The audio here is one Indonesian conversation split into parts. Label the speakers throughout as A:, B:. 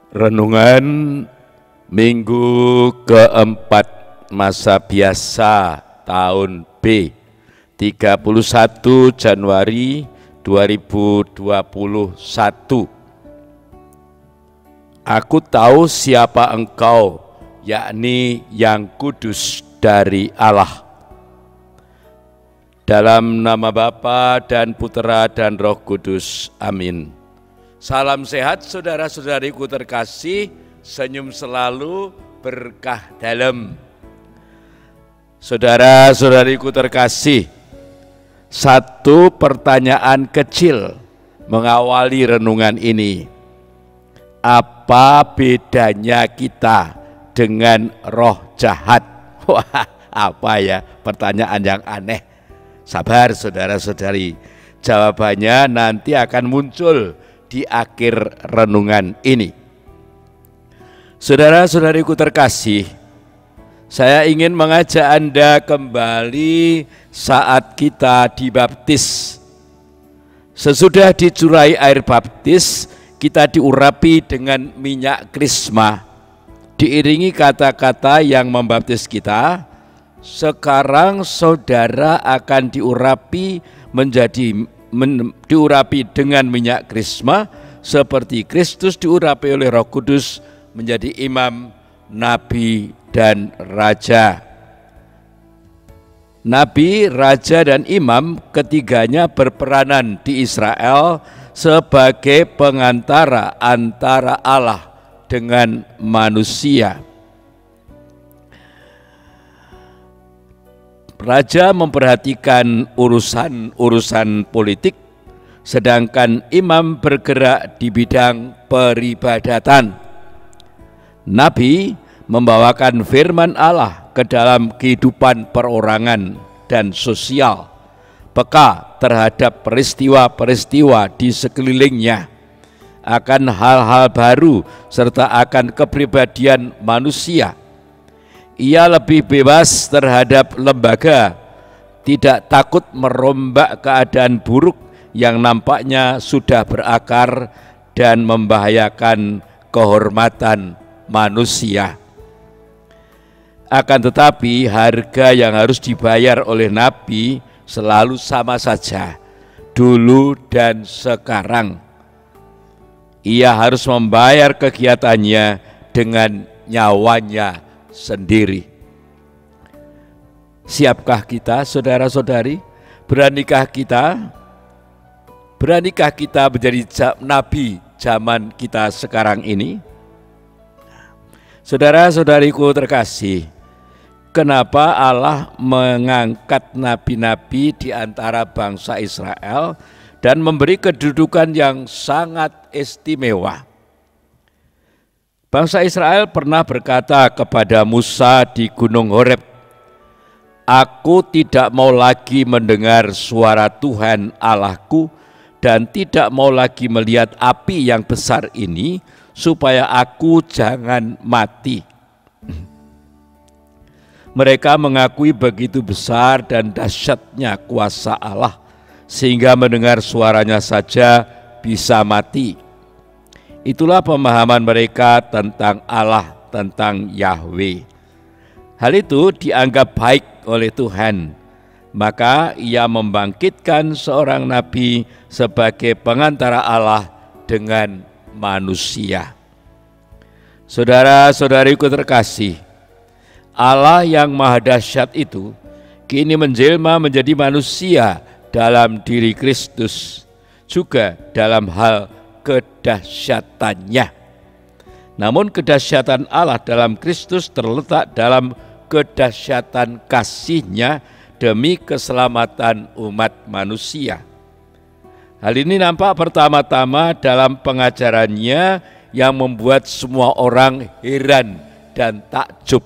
A: Renungan minggu keempat masa biasa tahun B 31 Januari 2021. Aku tahu siapa engkau, yakni yang kudus dari Allah. Dalam nama Bapa dan Putera dan Roh Kudus. Amin. Salam sehat saudara-saudariku terkasih, senyum selalu, berkah dalam. Saudara-saudariku terkasih, satu pertanyaan kecil mengawali renungan ini. Apa bedanya kita dengan roh jahat? Wah, apa ya, pertanyaan yang aneh. Sabar saudara-saudari, jawabannya nanti akan muncul di akhir renungan ini. Saudara-saudariku terkasih, saya ingin mengajak Anda kembali saat kita dibaptis. Sesudah dicurai air baptis, kita diurapi dengan minyak krisma, diiringi kata-kata yang membaptis kita. Sekarang saudara akan diurapi diurapi dengan minyak krisma, seperti Kristus diurapi oleh Roh Kudus menjadi imam, nabi, dan raja. Nabi, raja, dan imam ketiganya berperanan di Israel sebagai pengantara antara Allah dengan manusia. Raja memperhatikan urusan politik, sedangkan imam bergerak di bidang peribadatan. Nabi membawakan firman Allah ke dalam kehidupan perorangan dan sosial, peka terhadap peristiwa-peristiwa di sekelilingnya, akan hal-hal baru serta akan kepribadian manusia. Ia lebih bebas terhadap lembaga, tidak takut merombak keadaan buruk yang nampaknya sudah berakar dan membahayakan kehormatan manusia. Akan tetapi harga yang harus dibayar oleh Nabi selalu sama saja, dulu dan sekarang. Ia harus membayar kegiatannya dengan nyawanya sendiri. Siapkah kita, saudara-saudari? Beranikah kita menjadi nabi zaman kita sekarang ini? Saudara-saudariku terkasih, kenapa Allah mengangkat nabi-nabi di antara bangsa Israel dan memberi kedudukan yang sangat istimewa? Bangsa Israel pernah berkata kepada Musa di Gunung Horeb, "Aku tidak mau lagi mendengar suara Tuhan Allahku dan tidak mau lagi melihat api yang besar ini, supaya aku jangan mati." Mereka mengakui begitu besar dan dahsyatnya kuasa Allah, sehingga mendengar suaranya saja bisa mati. Itulah pemahaman mereka tentang Allah, tentang Yahweh. Hal itu dianggap baik oleh Tuhan, maka Ia membangkitkan seorang nabi sebagai pengantara Allah dengan manusia. Saudara-saudariku terkasih, Allah yang maha dahsyat itu kini menjelma menjadi manusia dalam diri Kristus, juga dalam hal kedahsyatannya. Namun kedahsyatan Allah dalam Kristus terletak dalam kedahsyatan kasih-Nya demi keselamatan umat manusia. Hal ini nampak pertama-tama dalam pengajarannya yang membuat semua orang heran dan takjub.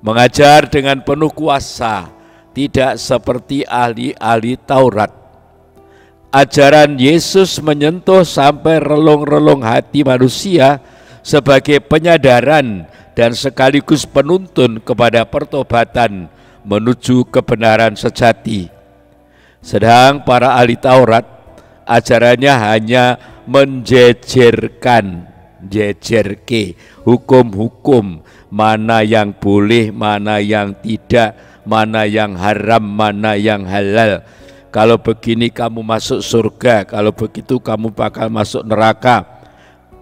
A: Mengajar dengan penuh kuasa, tidak seperti ahli-ahli Taurat. Ajaran Yesus menyentuh sampai relung-relung hati manusia sebagai penyadaran dan sekaligus penuntun kepada pertobatan menuju kebenaran sejati. Sedang para ahli Taurat, ajarannya hanya menjejerkan. jejerke hukum-hukum, mana yang boleh, mana yang tidak, mana yang haram, mana yang halal. Kalau begini kamu masuk surga, kalau begitu kamu bakal masuk neraka.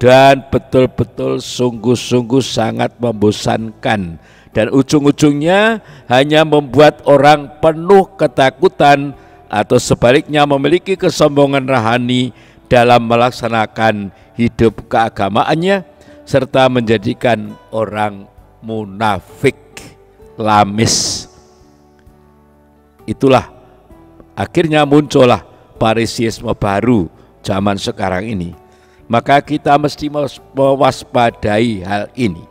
A: Dan betul-betul sungguh-sungguh sangat membosankan. Dan ujung-ujungnya hanya membuat orang penuh ketakutan atau sebaliknya memiliki kesombongan rohani dalam melaksanakan hidup keagamaannya, serta menjadikan orang munafik, lamis. Itulah akhirnya muncullah parisisme baru zaman sekarang ini. Maka kita mesti mewaspadai hal ini,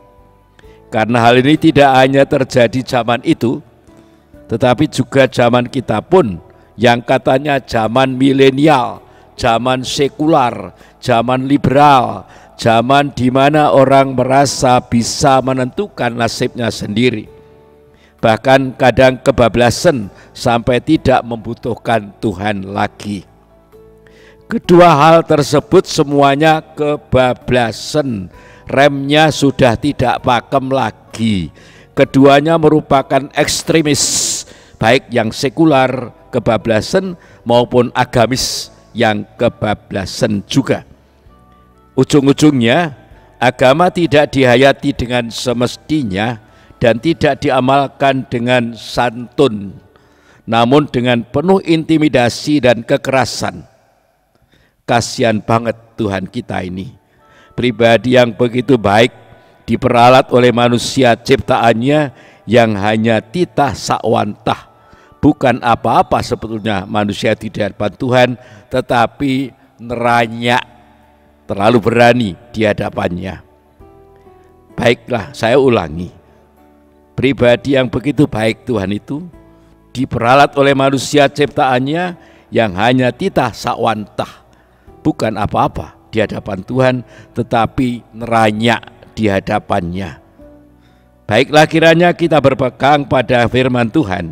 A: karena hal ini tidak hanya terjadi zaman itu, tetapi juga zaman kita pun yang katanya zaman milenial, zaman sekular, zaman liberal, zaman di mana orang merasa bisa menentukan nasibnya sendiri, bahkan kadang kebablasan sampai tidak membutuhkan Tuhan lagi. Kedua hal tersebut semuanya kebablasan, remnya sudah tidak pakem lagi. Keduanya merupakan ekstremis, baik yang sekular kebablasan maupun agamis yang kebablasan juga. Ujung-ujungnya agama tidak dihayati dengan semestinya dan tidak diamalkan dengan santun, namun dengan penuh intimidasi dan kekerasan. Kasihan banget Tuhan kita ini, pribadi yang begitu baik diperalat oleh manusia ciptaannya yang hanya titah sakwantah. Bukan apa-apa sebetulnya manusia di hadapan Tuhan, tetapi neranyak, terlalu berani di hadapannya. Baiklah, saya ulangi, pribadi yang begitu baik Tuhan itu diperalat oleh manusia ciptaannya yang hanya titah sakwantah. Bukan apa-apa di hadapan Tuhan, tetapi neranyak di hadapannya. Baiklah, kiranya kita berpegang pada firman Tuhan.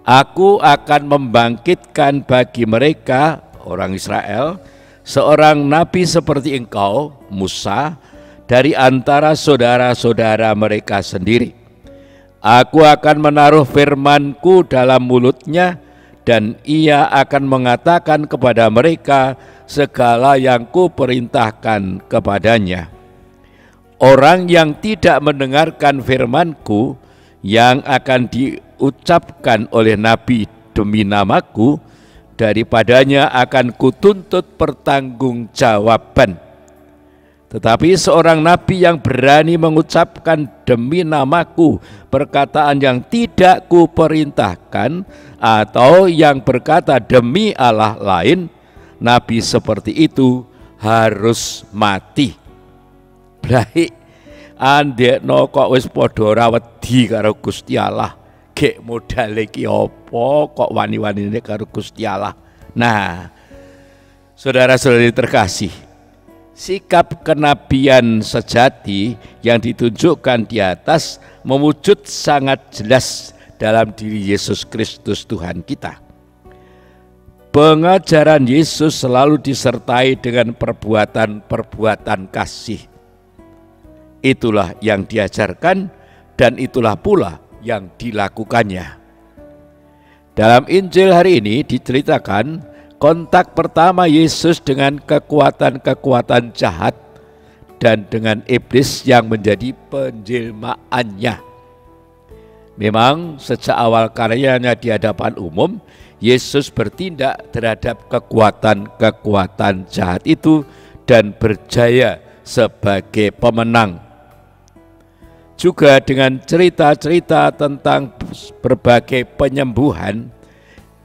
A: Aku akan membangkitkan bagi mereka, orang Israel, seorang nabi seperti engkau, Musa, dari antara saudara-saudara mereka sendiri. Aku akan menaruh firmanku dalam mulutnya, dan ia akan mengatakan kepada mereka segala yang kuperintahkan kepadanya. Orang yang tidak mendengarkan firmanku yang akan diucapkan oleh nabi demi namaku, daripadanya akan kutuntut pertanggungjawaban. Tetapi seorang nabi yang berani mengucapkan demi namaku perkataan yang tidak kuperintahkan, atau yang berkata demi Allah lain, nabi seperti itu harus mati. Baik, andekno kok wis padha ora wedi karo Gusti Allah, gek modal iki apa kok wani-wanine karo Gusti Allah. Nah, saudara-saudari terkasih, sikap kenabian sejati yang ditunjukkan di atas mewujud sangat jelas dalam diri Yesus Kristus Tuhan kita. Pengajaran Yesus selalu disertai dengan perbuatan-perbuatan kasih. Itulah yang diajarkan dan itulah pula yang dilakukannya. Dalam Injil hari ini diceritakan kontak pertama Yesus dengan kekuatan-kekuatan jahat dan dengan iblis yang menjadi penjelmaannya. Memang sejak awal karyanya di hadapan umum, Yesus bertindak terhadap kekuatan-kekuatan jahat itu dan berjaya sebagai pemenang. Juga dengan cerita-cerita tentang berbagai penyembuhan,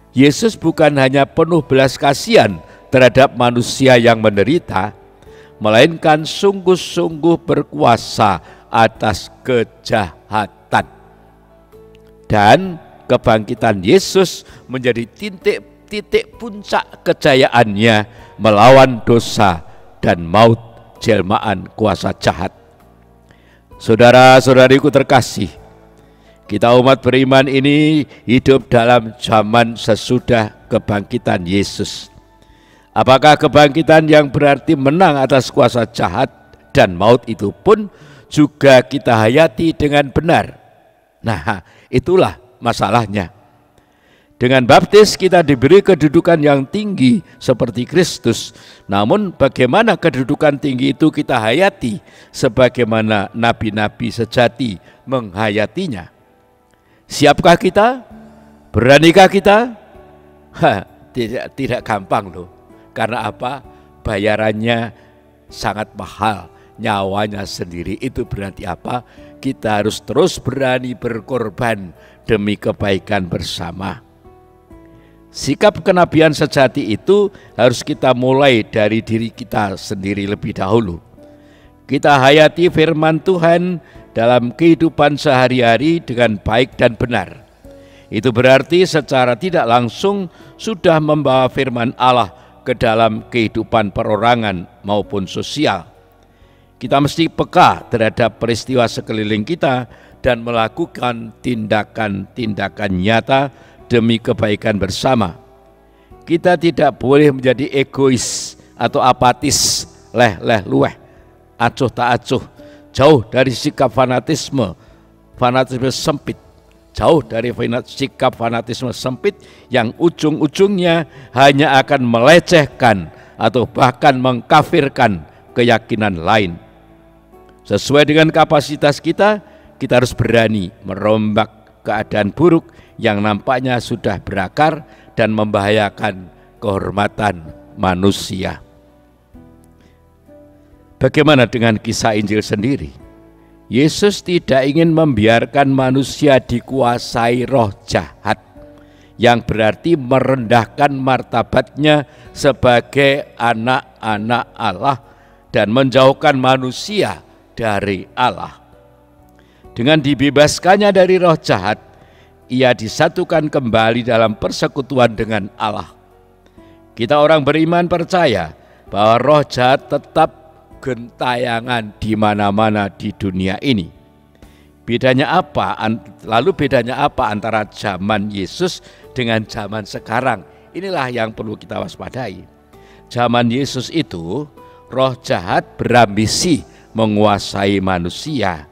A: Yesus bukan hanya penuh belas kasihan terhadap manusia yang menderita, melainkan sungguh-sungguh berkuasa atas kejahatan. Dan kebangkitan Yesus menjadi titik puncak kejayaannya melawan dosa dan maut jelmaan kuasa jahat. Saudara-saudariku terkasih, kita umat beriman ini hidup dalam zaman sesudah kebangkitan Yesus. Apakah kebangkitan yang berarti menang atas kuasa jahat dan maut itu pun juga kita hayati dengan benar. Nah, itulah masalahnya. Dengan baptis kita diberi kedudukan yang tinggi seperti Kristus. Namun bagaimana kedudukan tinggi itu kita hayati sebagaimana nabi-nabi sejati menghayatinya? Siapkah kita? Beranikah kita? Tidak gampang loh. Karena apa? Bayarannya sangat mahal, nyawanya sendiri. Itu berarti apa? Kita harus terus berani berkorban demi kebaikan bersama. Sikap kenabian sejati itu harus kita mulai dari diri kita sendiri lebih dahulu. Kita hayati firman Tuhan dalam kehidupan sehari-hari dengan baik dan benar. Itu berarti secara tidak langsung sudah membawa firman Allah ke dalam kehidupan perorangan maupun sosial. Kita mesti peka terhadap peristiwa sekeliling kita dan melakukan tindakan-tindakan nyata demi kebaikan bersama. Kita tidak boleh menjadi egois atau apatis, leh-leh-lueh, acuh tak acuh, jauh dari sikap fanatisme sempit, jauh dari sikap fanatisme sempit yang ujung-ujungnya hanya akan melecehkan atau bahkan mengkafirkan keyakinan lain. Sesuai dengan kapasitas kita harus berani merombak keadaan buruk yang nampaknya sudah berakar dan membahayakan kehormatan manusia. Bagaimana dengan kisah Injil sendiri? Yesus tidak ingin membiarkan manusia dikuasai roh jahat, yang berarti merendahkan martabatnya sebagai anak-anak Allah dan menjauhkan manusia dari Allah. Dengan dibebaskannya dari roh jahat, ia disatukan kembali dalam persekutuan dengan Allah. Kita orang beriman percaya bahwa roh jahat tetap gentayangan di mana-mana di dunia ini. Bedanya apa? Lalu bedanya apa antara zaman Yesus dengan zaman sekarang? Inilah yang perlu kita waspadai. Zaman Yesus itu roh jahat berambisi menguasai manusia.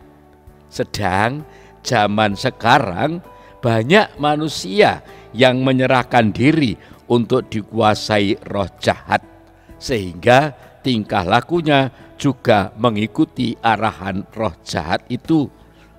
A: Sedang zaman sekarang banyak manusia yang menyerahkan diri untuk dikuasai roh jahat, sehingga tingkah lakunya juga mengikuti arahan roh jahat itu.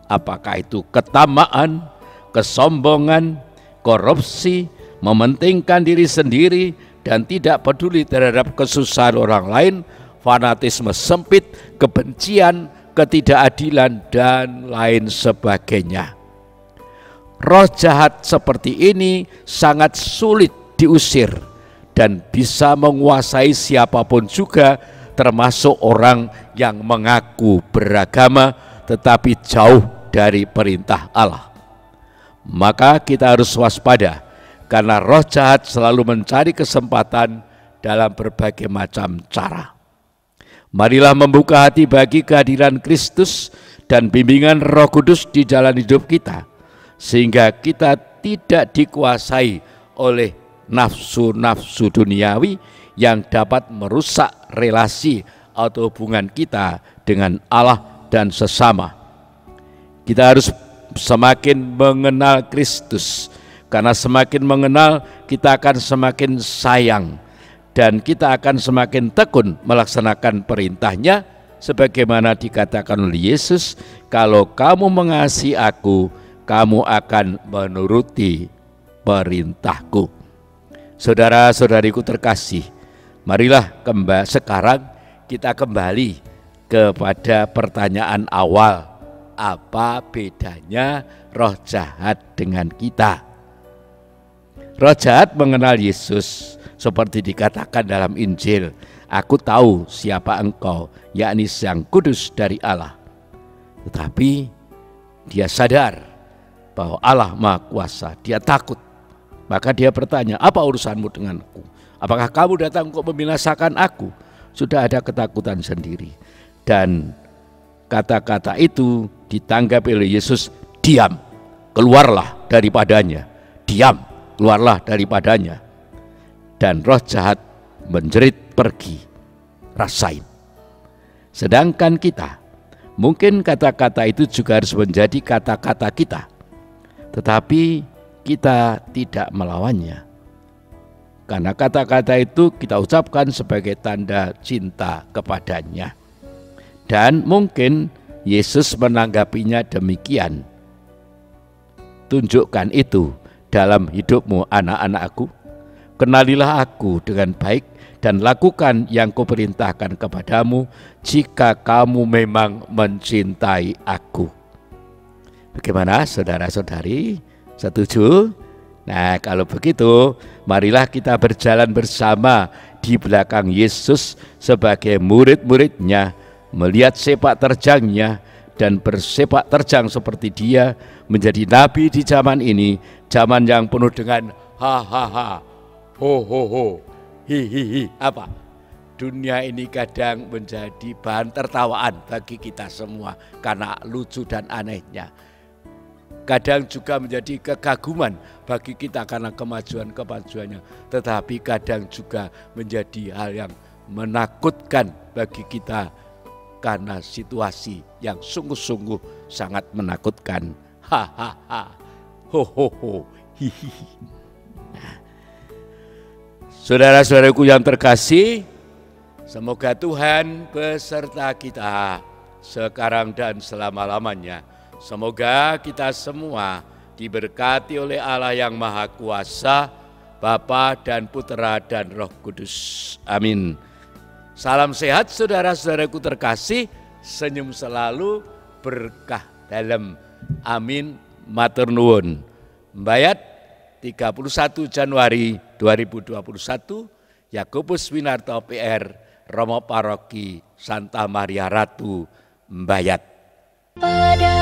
A: Apakah itu ketamaan, kesombongan, korupsi, mementingkan diri sendiri, dan tidak peduli terhadap kesusahan orang lain, fanatisme sempit, kebencian, ketidakadilan, dan lain sebagainya. Roh jahat seperti ini sangat sulit diusir dan bisa menguasai siapapun juga, termasuk orang yang mengaku beragama tetapi jauh dari perintah Allah. Maka kita harus waspada karena roh jahat selalu mencari kesempatan dalam berbagai macam cara. Marilah membuka hati bagi kehadiran Kristus dan bimbingan Roh Kudus di jalan hidup kita, sehingga kita tidak dikuasai oleh nafsu-nafsu duniawi yang dapat merusak relasi atau hubungan kita dengan Allah dan sesama. Kita harus semakin mengenal Kristus, karena semakin mengenal kita akan semakin sayang dan kita akan semakin tekun melaksanakan perintahnya, sebagaimana dikatakan oleh Yesus, kalau kamu mengasihi aku, kamu akan menuruti perintahku. Saudara-saudariku terkasih, marilah sekarang kita kembali kepada pertanyaan awal. Apa bedanya roh jahat dengan kita? Roh jahat mengenal Yesus, seperti dikatakan dalam Injil, aku tahu siapa engkau, yakni Sang Kudus dari Allah. Tetapi dia sadar bahwa Allah Maha Kuasa, dia takut. Maka dia bertanya, apa urusanmu denganku? Apakah kamu datang untuk membinasakan aku? Sudah ada ketakutan sendiri. Dan kata-kata itu ditanggapi oleh Yesus, diam, keluarlah daripadanya. Diam, keluarlah daripadanya. Dan roh jahat menjerit pergi, rasain. Sedangkan kita, mungkin kata-kata itu juga harus menjadi kata-kata kita, tetapi kita tidak melawannya. Karena kata-kata itu kita ucapkan sebagai tanda cinta kepadanya. Dan mungkin Yesus menanggapinya demikian. Tunjukkan itu dalam hidupmu, anak-anakku. Kenalilah aku dengan baik dan lakukan yang kuperintahkan kepadamu jika kamu memang mencintai aku. Bagaimana saudara-saudari? Setuju? Nah, kalau begitu marilah kita berjalan bersama di belakang Yesus sebagai murid-muridnya, melihat sepak terjangnya dan bersepak terjang seperti dia menjadi nabi di zaman ini, zaman yang penuh dengan ha-ha-ha, ho-ho-ho, hi-hi-hi. Apa? Dunia ini kadang menjadi bahan tertawaan bagi kita semua karena lucu dan anehnya. Kadang juga menjadi kekaguman bagi kita karena kemajuan-kemajuannya. Tetapi kadang juga menjadi hal yang menakutkan bagi kita karena situasi yang sungguh-sungguh sangat menakutkan. Ha-ha-ha, ho-ho-ho, hi-hi. Nah, saudara-saudaraku yang terkasih, semoga Tuhan beserta kita sekarang dan selama-lamanya. Semoga kita semua diberkati oleh Allah yang Maha Kuasa, Bapa dan Putera dan Roh Kudus. Amin. Salam sehat saudara-saudaraku terkasih, senyum selalu, berkah dalam. Amin. Matur nuwun. Mbayat 31 Januari 2021, Yakobus Winarto PR, Romo Paroki Santa Maria Ratu, Mbayat.
B: Pada